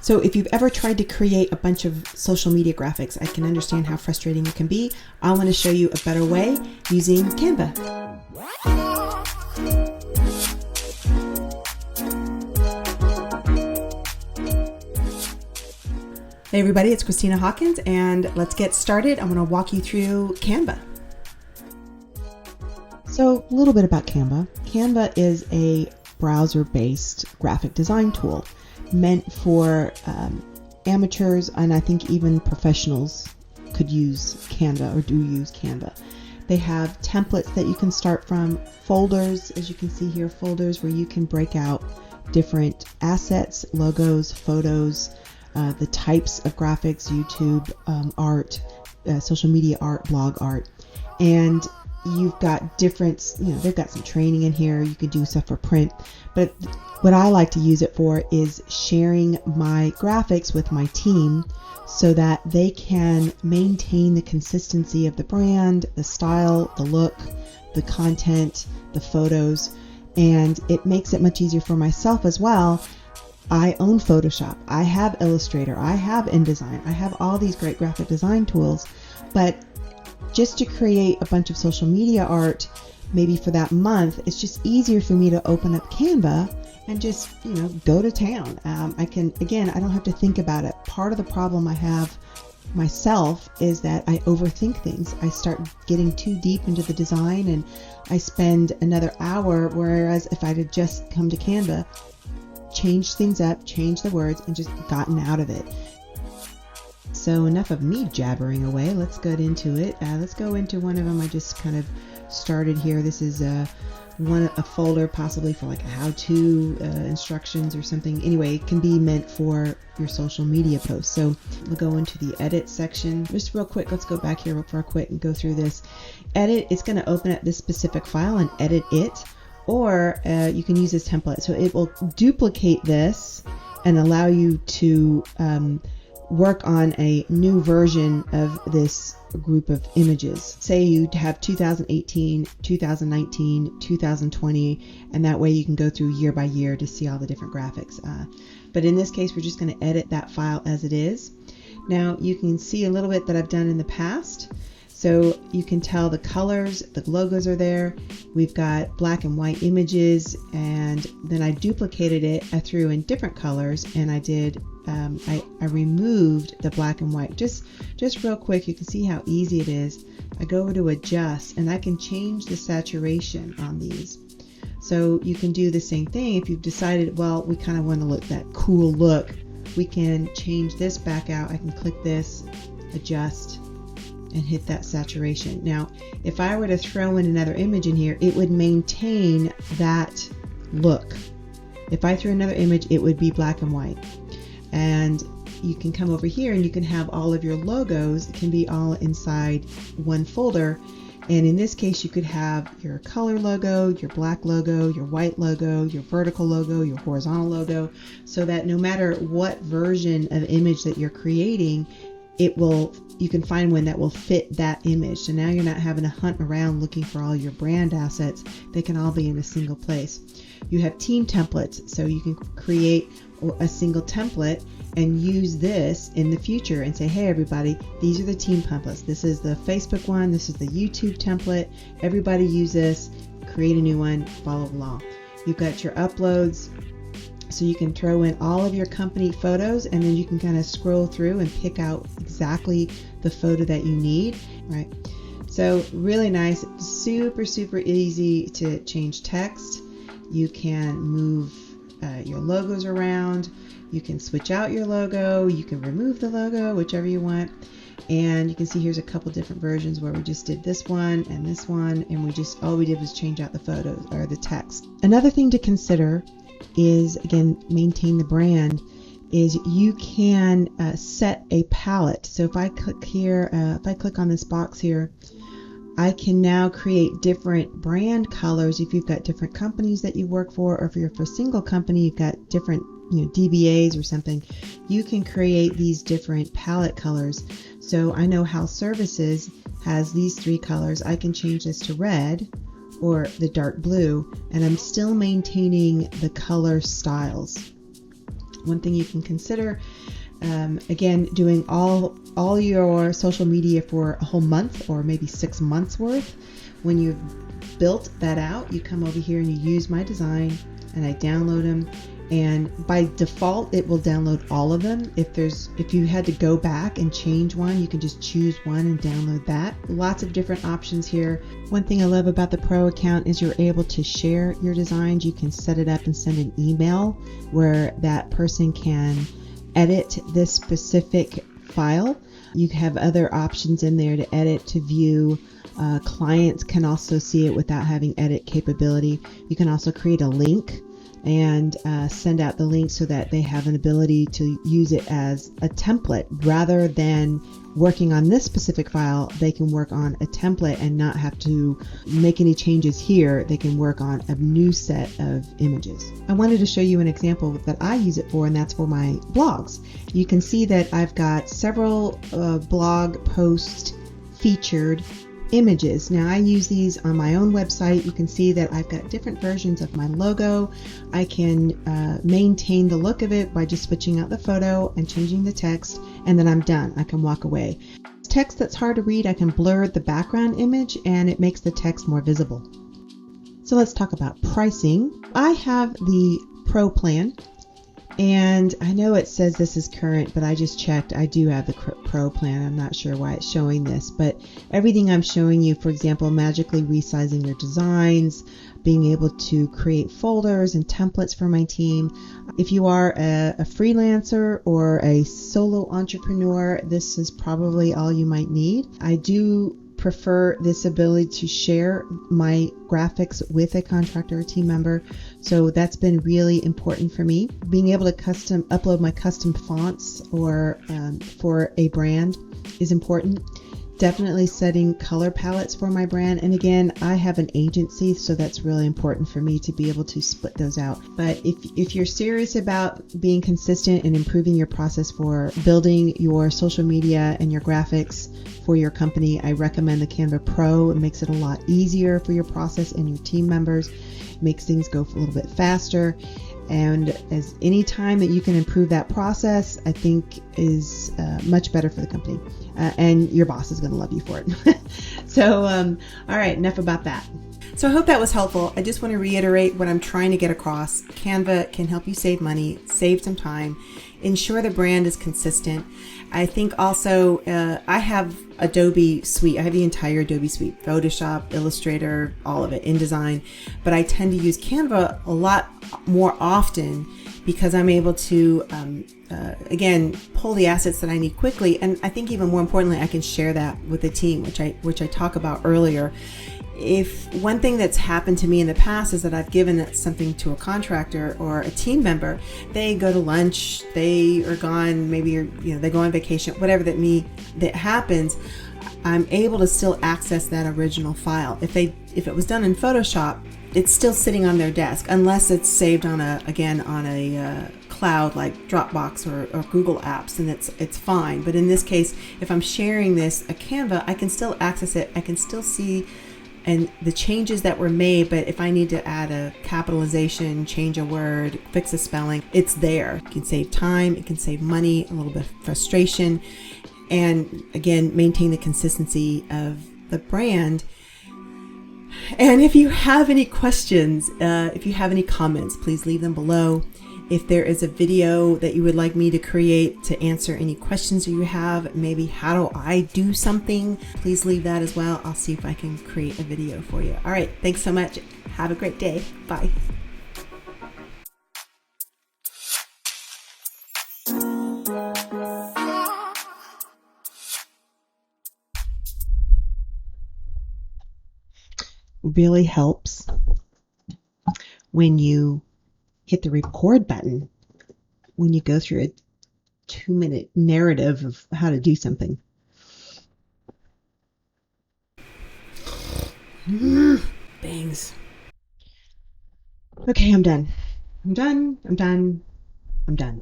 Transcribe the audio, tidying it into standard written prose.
So if you've ever tried to create a bunch of social media graphics, I can understand how frustrating it can be. I want to show you a better way using Canva. Hey everybody, it's Christina Hawkins, and let's get started. I'm going to walk you through Canva. So a little bit about Canva. Canva is a browser-based graphic design tool meant for amateurs, and I think even professionals could use Canva or do use Canva. They have templates that you can start from, folders, as you can see here, folders where you can break out different assets, logos, photos, the types of graphics, YouTube, art, social media art, blog art, and you've got different, they've got some training in here. You could do stuff for print, but what I like to use it for is sharing my graphics with my team so that they can maintain the consistency of the brand, the style, the look, the content, the photos, and it makes it much easier for myself as well. I own Photoshop, I have Illustrator, I have InDesign, I have all these great graphic design tools, but just to create a bunch of social media art, maybe for that month, it's just easier for me to open up Canva and just, go to town. I don't have to think about it. Part of the problem I have myself is that I overthink things. I start getting too deep into the design and I spend another hour, whereas if I'd have just come to Canva, changed things up, changed the words, and just gotten out of it. So enough of me jabbering away. Let's get into it. Let's go into one of them. I just kind of started here. This is a folder possibly for like a how-to instructions or something. Anyway, it can be meant for your social media posts. So we'll go into the edit section. Just real quick, let's go back here real quick and go through this. Edit, it's going to open up this specific file and edit it, or you can use this template. So it will duplicate this and allow you to work on a new version of this group of images. Say you have 2018, 2019, 2020, and that way you can go through year by year to see all the different graphics. But in this case, we're just going to edit that file as it is. Now you can see a little bit that I've done in the past. So you can tell the colors, the logos are there. We've got black and white images, and then I duplicated it. I threw in different colors, and I did. I removed the black and white. Just real quick, you can see how easy it is. I go over to adjust, and I can change the saturation on these. So you can do the same thing if you've decided, well, we kind of want to look that cool look. We can change this back out. I can click this, adjust, and hit that saturation. Now, if I were to throw in another image in here, it would maintain that look. If I threw another image, it would be black and white. And you can come over here and you can have all of your logos. It can be all inside one folder. And in this case, you could have your color logo, your black logo, your white logo, your vertical logo, your horizontal logo, so that no matter what version of image that you're creating, you can find one that will fit that image. So now you're not having to hunt around looking for all your brand assets. They can all be in a single place. You have team templates, so you can create a single template and use this in the future and say, hey everybody, these are the team templates. This is the Facebook one, this is the YouTube template. Everybody use this, create a new one, follow along. You've got your uploads, so you can throw in all of your company photos, and then you can kind of scroll through and pick out exactly the photo that you need, right? So really nice, super easy to change text. You can move your logos around. You can switch out your logo. You can remove the logo, whichever you want. And you can see here's a couple different versions where we just did this one, and all we did was change out the photos or the text. Another thing to consider is, again, maintain the brand, is you can set a palette. So if I click here, if I click on this box here, I can now create different brand colors. If you've got different companies that you work for, or if you're for a single company, you've got different DBAs or something, you can create these different palette colors. So I know House Services has these 3 colors. I can change this to red or the dark blue, and I'm still maintaining the color styles. one thing you can consider, again, doing all your social media for a whole month or maybe 6 months worth. When you've built that out, you come over here and you use my design and I download them. And by default, it will download all of them. If you had to go back and change one, you can just choose one and download that. Lots of different options here. One thing I love about the Pro account is you're able to share your designs. You can set it up and send an email where that person can edit this specific file. You have other options in there to edit, to view. Clients can also see it without having edit capability. You can also create a link and send out the link so that they have an ability to use it as a template. Rather than working on this specific file, they can work on a template and not have to make any changes here. They can work on a new set of images. I wanted to show you an example that I use it for, and that's for my blogs. You can see that I've got several blog posts featured images. Now I use these on my own website. You can see that I've got different versions of my logo. I can maintain the look of it by just switching out the photo and changing the text, and then I'm done. I can walk away. Text that's hard to read, I can blur the background image and it makes the text more visible. So let's talk about pricing. I have the Pro plan. And I know it says this is current, but I just checked. I do have the Pro plan. I'm not sure why it's showing this, but everything I'm showing you, for example, magically resizing your designs, being able to create folders and templates for my team. If you are a freelancer or a solo entrepreneur, this is probably all you might need. I do prefer this ability to share my graphics with a contractor or team member. So that's been really important for me. Being able to upload my custom fonts or for a brand is important. Definitely setting color palettes for my brand. And again, I have an agency, so that's really important for me to be able to split those out. But if you're serious about being consistent and improving your process for building your social media and your graphics for your company, I recommend the Canva Pro. It makes it a lot easier for your process and your team members. It makes things go a little bit faster. And as any time that you can improve that process, I think is much better for the company. And your boss is going to love you for it. So, all right, enough about that. So I hope that was helpful. I just want to reiterate what I'm trying to get across. Canva can help you save money, save some time, ensure the brand is consistent. I think also I have Adobe Suite. I have the entire Adobe Suite, Photoshop, Illustrator, all of it, InDesign. But I tend to use Canva a lot more often because I'm able to, again, pull the assets that I need quickly. And I think even more importantly, I can share that with the team, which I talked about earlier. If one thing that's happened to me in the past is that I've given something to a contractor or a team member, they go to lunch, they are gone, maybe they go on vacation, whatever that happens, I'm able to still access that original file. If it was done in Photoshop, it's still sitting on their desk unless it's saved on a cloud like Dropbox or Google Apps, and it's fine. But in this case, if I'm sharing this a Canva, I can still access it. I can still see and the changes that were made, but if I need to add a capitalization, change a word, fix a spelling, it's there. It can save time, it can save money, a little bit of frustration, and again, maintain the consistency of the brand. And if you have any questions, if you have any comments, please leave them below. If there is a video that you would like me to create to answer any questions that you have, maybe how do I do something, please leave that as well. I'll see if I can create a video for you. All right, thanks so much. Have a great day. Bye. Really helps when you hit the record button when you go through a 2-minute narrative of how to do something. Bangs. Okay, I'm done. I'm done.